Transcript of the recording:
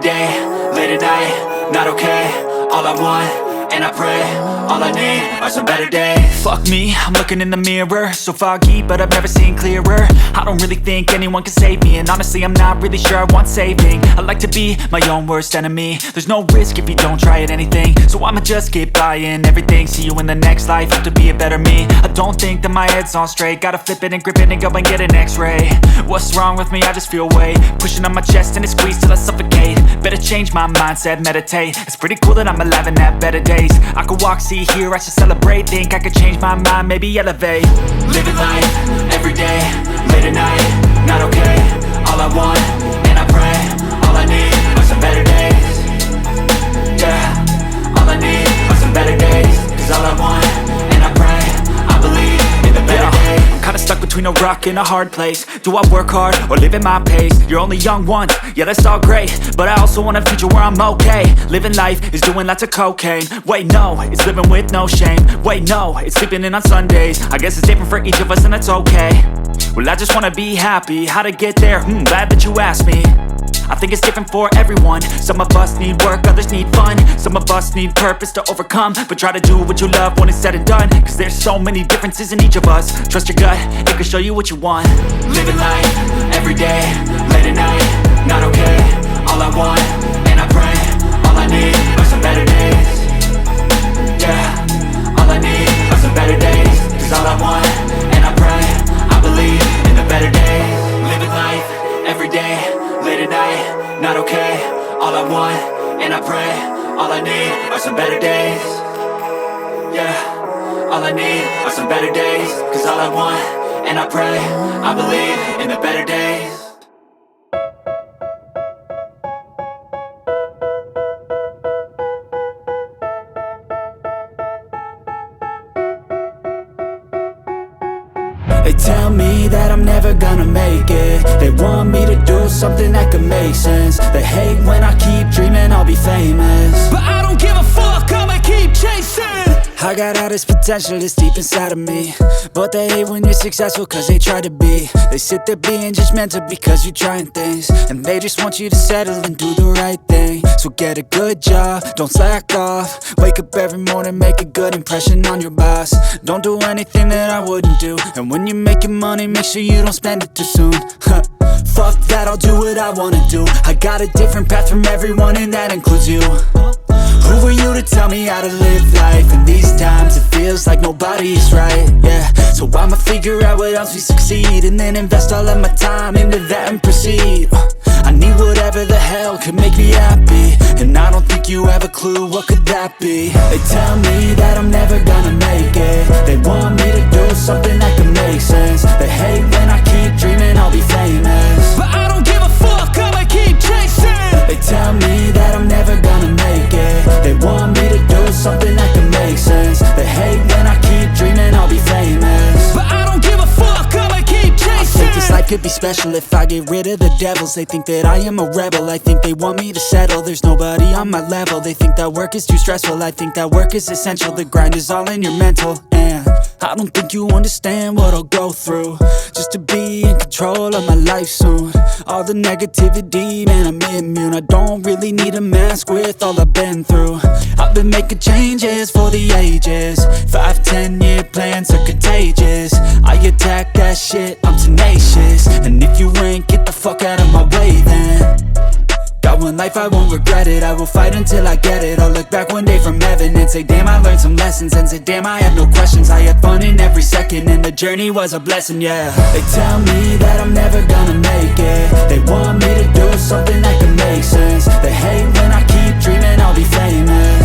day, late at night, not okay. All I want, and I pray, all I need are some better days. Fuck me, I'm looking in the mirror, so foggy, but I've never seen clearer. I don't really think anyone can save me, and honestly I'm not really sure I want saving. I like to be my own worst enemy. There's no risk if you don't try at anything, so I'ma just keep buying everything. See you in the next life, have to be a better me. I don't think that my head's on straight, gotta flip it and grip it and go and get an x-ray. What's wrong with me? I just feel weight pushing on my chest and it squeezes till I suffocate. Better change my mindset, meditate. It's pretty cool that I'm alive and have better days. I could walk, see, hear, I should celebrate. Think I could change my mind, maybe elevate. Living life, every day, late at night, not okay. All I want, and I pray, all I need are some better days. Yeah, all I need are some better days. Cause all I want, and I pray, I believe in the better days. I'm kinda stuck between a rock and a hard place. Do I work hard or live at my pace? You're only young once, yeah that's all great, but I also want a future where I'm okay. Living life is doing lots of cocaine. Wait no, it's living with no shame. Wait no, it's sleeping in on Sundays. I guess it's different for each of us and that's okay. Well I just wanna be happy, how to get there? Glad that you asked me. I think it's different for everyone. Some of us need work, others need fun. Some of us need purpose to overcome. But try to do what you love when it's said and done. Cause there's so many differences in each of us. Trust your gut, it can show you what you want. Living life, every day, late at night, not okay. All I want, and I pray, all I need are some better days. Yeah, all I need are some better days. Cause all I want, and I pray, I believe in the better days. Living life, every day, late at night, not okay. All I want, and I pray, all I need are some better days. Yeah, all I need are some better days. Cause all I want, and I pray, I believe in the better days. They tell me that I'm never gonna make it. They want me to do something that could make sense. They hate when I keep dreaming I'll be famous, but I don't give a fuck, I'ma keep chasing. I got all this potential that's deep inside of me, but they hate when you're successful cause they try to be. They sit there being judgmental because you're trying things, and they just want you to settle and do the right thing. So get a good job, don't slack off. Wake up every morning, make a good impression on your boss. Don't do anything that I wouldn't do, and when you're making money, make sure you don't spend it too soon. Fuck that, I'll do what I wanna do. I got a different path from everyone and that includes you. Who are you to tell me how to live life? In these times it feels like nobody's right, yeah. So I'ma figure out what else we succeed, and then invest all of my time into that and proceed. I need whatever the hell could make me happy, and I don't think you have a clue what could that be. They tell me that I'm never gonna make it. They want me to do something that could make sense. They hate when I keep dreaming I'll be famous, but I don't give a fuck, I'ma keep chasing. They tell me that I'm never gonna make it. They want me to do something that can make sense. They hate when I keep dreaming I'll be famous, but I don't give a fuck, I'ma keep chasing. I think this life could be special if I get rid of the devils. They think that I am a rebel, I think they want me to settle. There's nobody on my level. They think that work is too stressful, I think that work is essential. The grind is all in your mental, and I don't think you understand what I'll go through just to be in control of my life soon. All the negativity, man, I'm immune. I don't really need a mask with all I've been through. I've been making changes for the ages. 5-10 year plans are contagious. I attack that shit, I'm tenacious. And if you ain't, get the fuck out of my way then. Got one life, I won't regret it. I will fight until I get it. I'll look back one day from heaven and say damn, I learned some lessons. And say damn, I have no questions. I had fun in every second, and the journey was a blessing, yeah. They tell me that I'm never gonna make it. They want me to do something that can make sense. They hate when I keep dreaming I'll be famous,